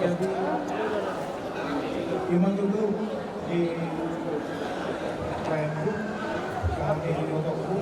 Jadi Imam itu di Rayanku, kami di Otokku,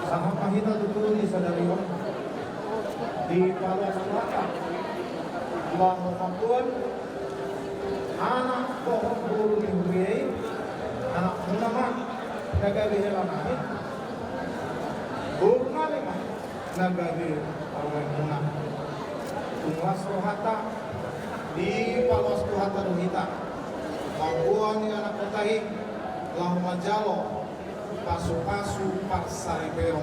sangat pahita itu di Sadarion, di Palu Selatan, Bangu Kampun, anak pohon buru di Hubei, anak munama, nagari helamani, buru nalima, nagari awal munam, tungwas rohata, di Palu Rohata Rohita, mampuan ni anak ketahi, lahu majalo, pasu-pasu parsari peong.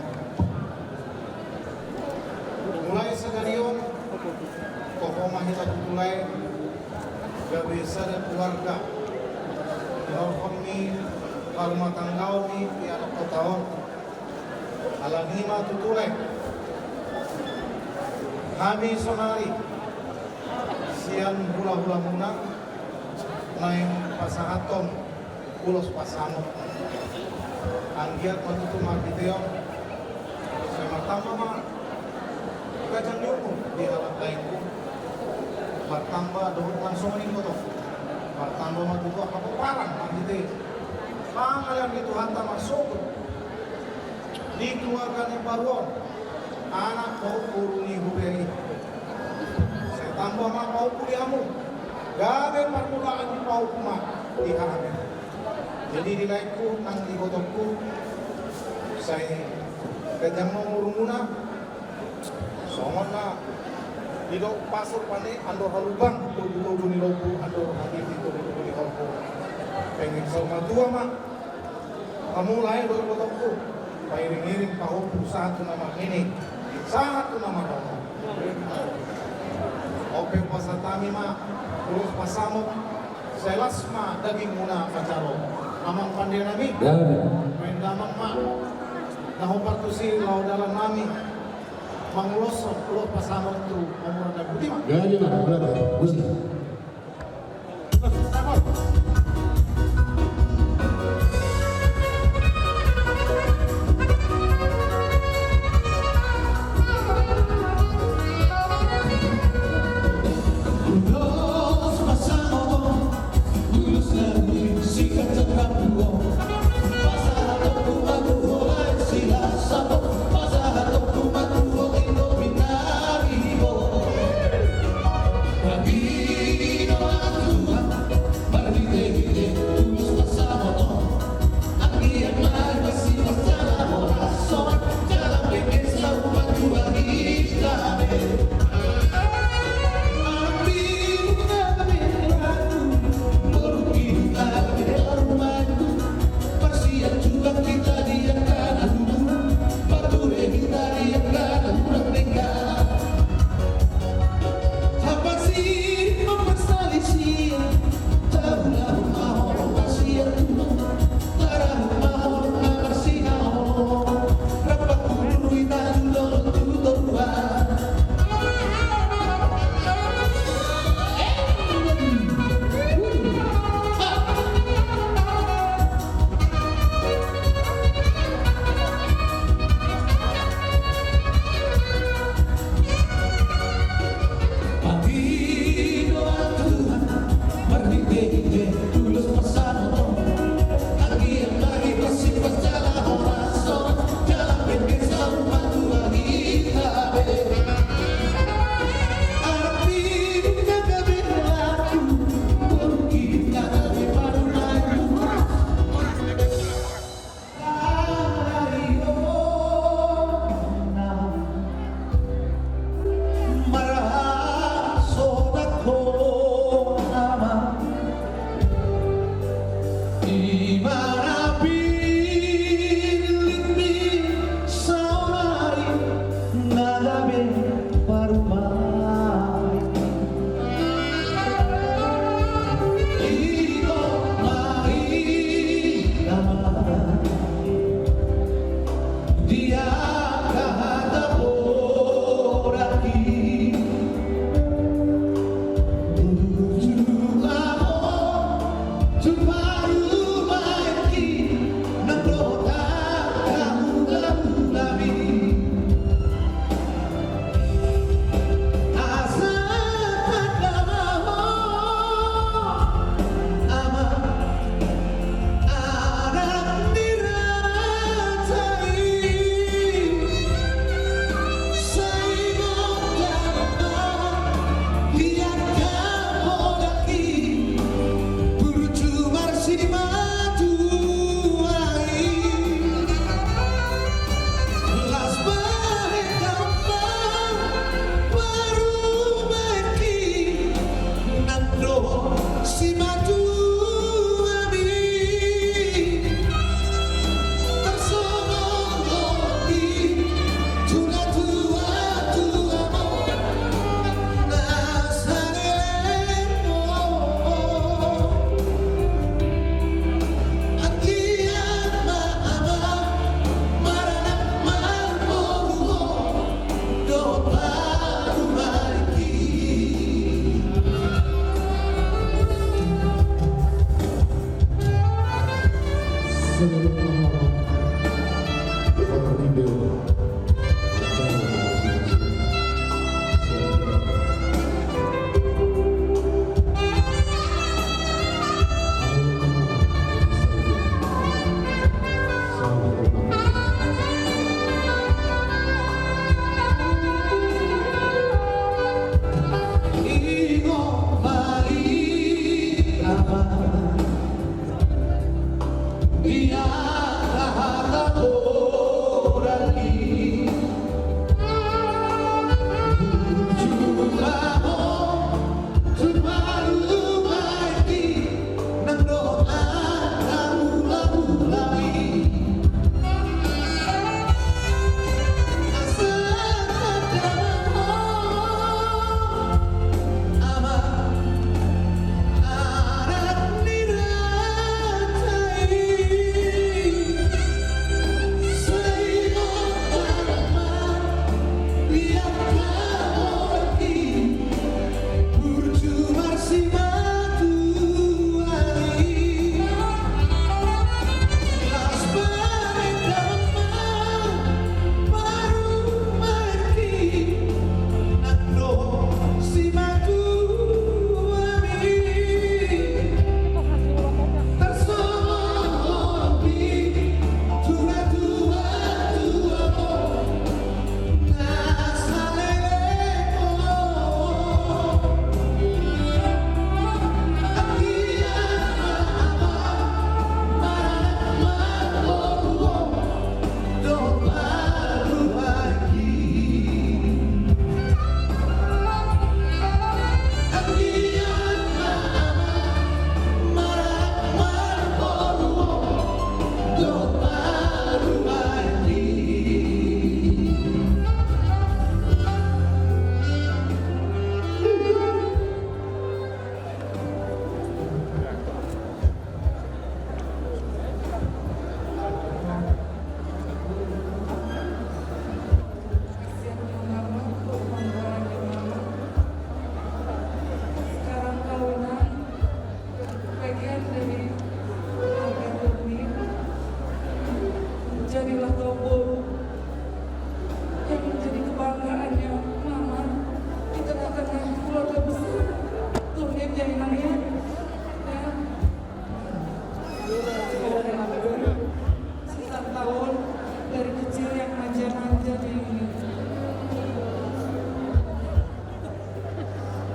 Mulai segarion, tokoh mahita tutulay, gabisa dan keluarga, Norkon ni, rumah tanggau ni, di anak kotahon, alanima tutulay, kami sonari, sian hula-hula munang, naing pasahaton, ulos pasamot, anggiat matutu makiteon, saya matama ma, kajang nyuko di alat lainku, bertambah dohut langsung ini kotor, bertambah matutu apa parang makite, pangalan itu hantar masuk, dikeluarkan yang baruan, anak kau kuruni hubei, saya tambah ma kau kuliamu, gagal permulaan di kau kuma di halaman. Jadi di laiku nang di kotokku, saya kejam mengurunguna, songon na didok pasur pane andor halubang tuh di lobu andor hati itu di kolpo. Pengen sama tua mak, kamu lain dari kotokku, pairing-iring kau satu nama ini, satu nama kamu. Oke pasatami mak, terus pasamok, selasma daging muna kacaro. Amang pandai nami, main damang mak, nahopat tu si lau dalam nami, mangulosok ulos pasamok tu umur dan budi mak. Gaya lah, berapa? Gusti. Apa sih memasali siang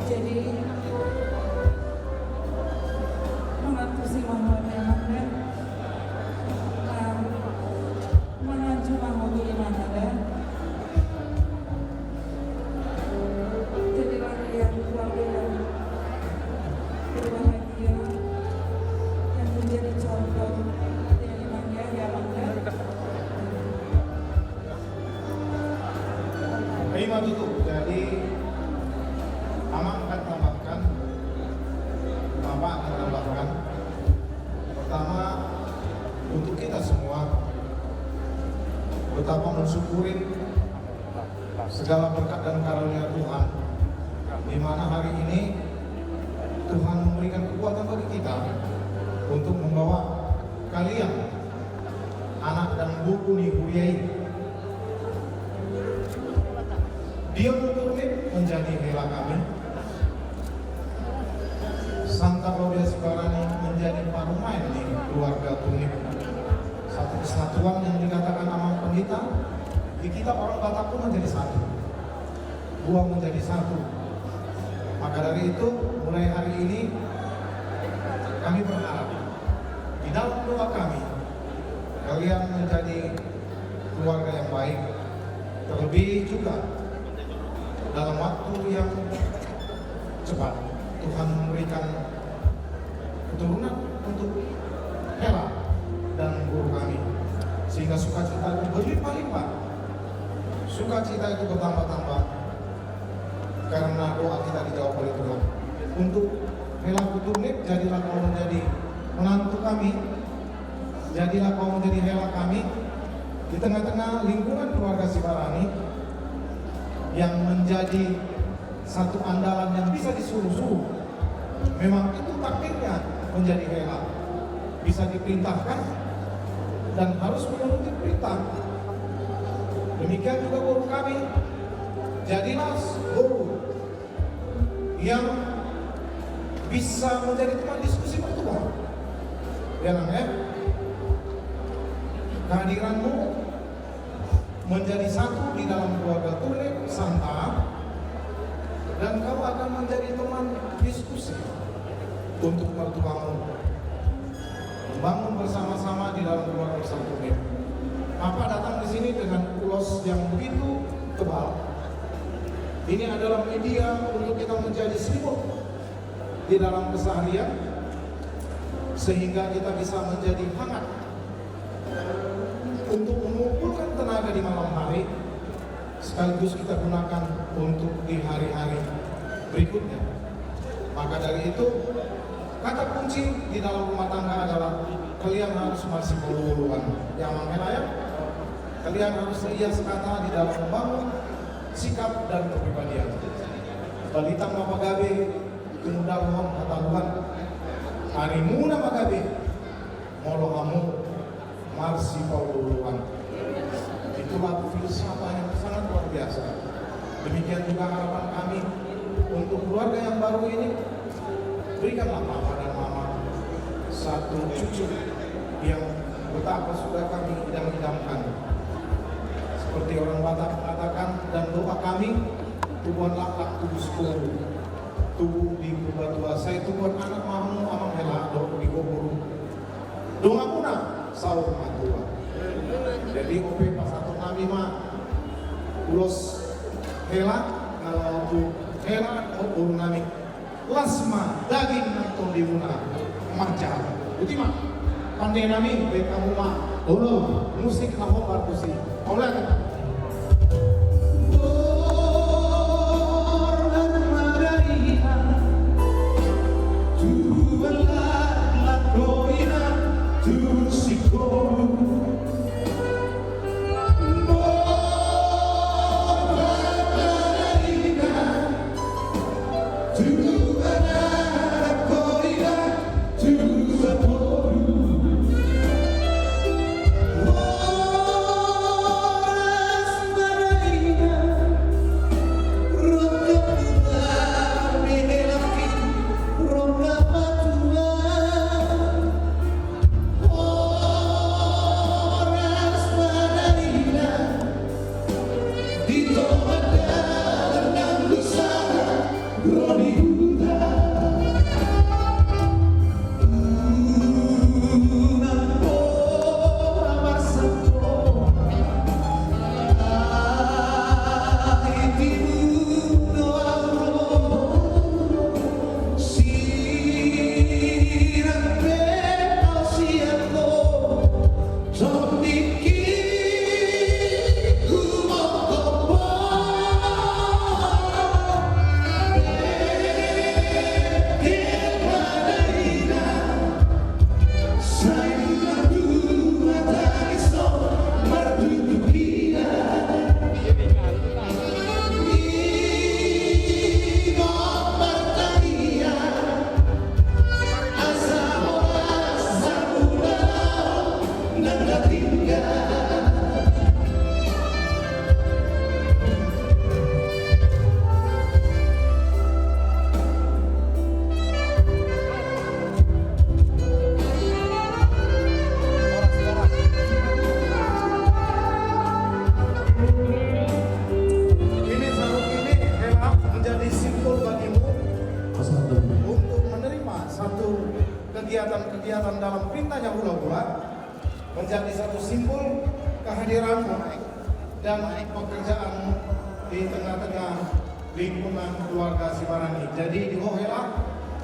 Jadi mengaku si mahal memangnya mengacu mahal gimana deh. Jadilah yang keluarga yang berbahagia, yang menjadi contoh yang dimana ya bangga. Terima tutup. Jadi Amang akan tambahkan, Bapak akan tambahkan. Pertama, untuk kita semua betapa mensyukuri segala berkat dan karunia Tuhan, di mana hari ini Tuhan memberikan kekuatan bagi kita untuk membawa kalian, anak dan buku Nihuyai, dia mengutip menjadi hela kami. Santa Claudia Sibarani menjadi parumain di keluarga Tunip. Satu kesatuan yang dikatakan Amang Pendeta, di kita orang Batak pun menjadi satu. Dua menjadi satu. Maka dari itu, mulai hari ini kami berharap di dalam doa kami, kalian menjadi keluarga yang baik. Terlebih juga dalam waktu yang cepat Tuhan memberikan keturunan untuk Hela dan guru kami, sehingga sukacita itu berlimpah-limpah, sukacita itu bertambah-tambah karena doa kita dijawab oleh Tuhan. Untuk Hela Kutunip, jadilah kau menjadi menantu kami, jadilah kau menjadi Hela kami di tengah-tengah lingkungan keluarga Sibarani yang menjadi satu andalan yang bisa disuruh-suruh. Memang itu takdirnya menjadi Hela, bisa diperintahkan dan harus menuruti perintah. Demikian juga guru kami, jadilah guru yang bisa menjadi teman diskusi bertuah. Ya Nang ya, kehadiranmu menjadi satu di dalam keluarga Tunip Santa, dan kau akan menjadi teman diskusi untuk mertuamu, membangun bersama-sama di dalam keluarga besar Tunip. Apa datang di sini dengan ulos yang begitu tebal? Ini adalah media untuk kita menjadi selimut di dalam keseharian, sehingga kita bisa menjadi hangat untuk mengumpulkan tenaga di malam hari, sekaligus kita gunakan untuk di hari-hari berikutnya. Maka dari itu, kata kunci di dalam rumah tangga adalah kalian harus masih berhubungan. Yang mengenai kalian harus sedia sekata di dalam membangun sikap dan kepribadian. Balita mapagabe tumudahon kataluhan, harimuna magabe molohamu marsi pauluan. Itulah filsafat yang sangat luar biasa. Demikian juga harapan kami untuk keluarga yang baru ini, berikanlah papa dan mama satu cucu yang betapa sudah kami idam-idamkan. Seperti orang Batak mengatakan, dan doa kami, tubuhan laklak tubuh sepuluh, tubuh di tua saya tubuhan anak mamu amang hela doa di goburu. Doa puna sahur matua. Jadi OP pas satu nabi mah ulos hela kalau tu hela goburu nami lasma daging nangton di muna macam. Itu mah pandai nami baik kamu mah musik nahon barkusi. Oleh Ini sarung ini Hela menjadi simbol bagimu untuk menerima satu kegiatan-kegiatan dalam perintahnya hula-hula, menjadi satu simbol kehadiranmu dan pekerjaanmu di tengah-tengah lingkungan keluarga Sibarani. Jadi di Hela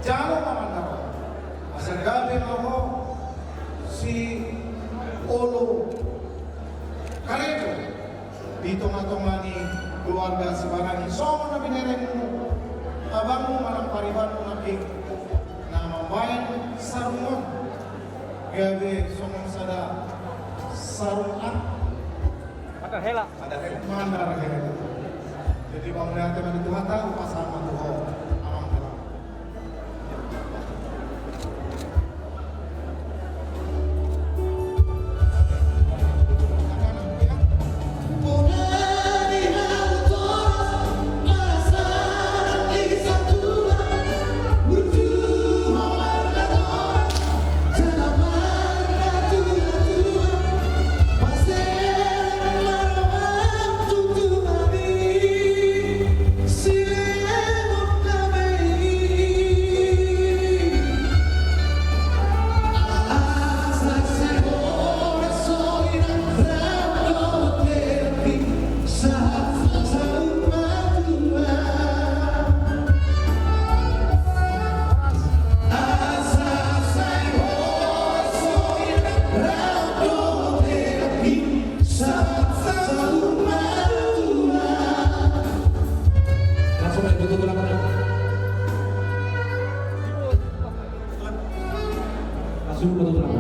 jangan memandang asal gabe mau si Olo Karedo di tengah-tengah ni keluarga Sibarani. So nabi nenekmu, abangmu malam paribanmu nabi nama main sarungon gabe somong sada sarungan Ada hela. mandar hela. Jadi bangunan teman itu mata pasal matuho amang kalam. Langsung main butuh langsung. Langsung butuh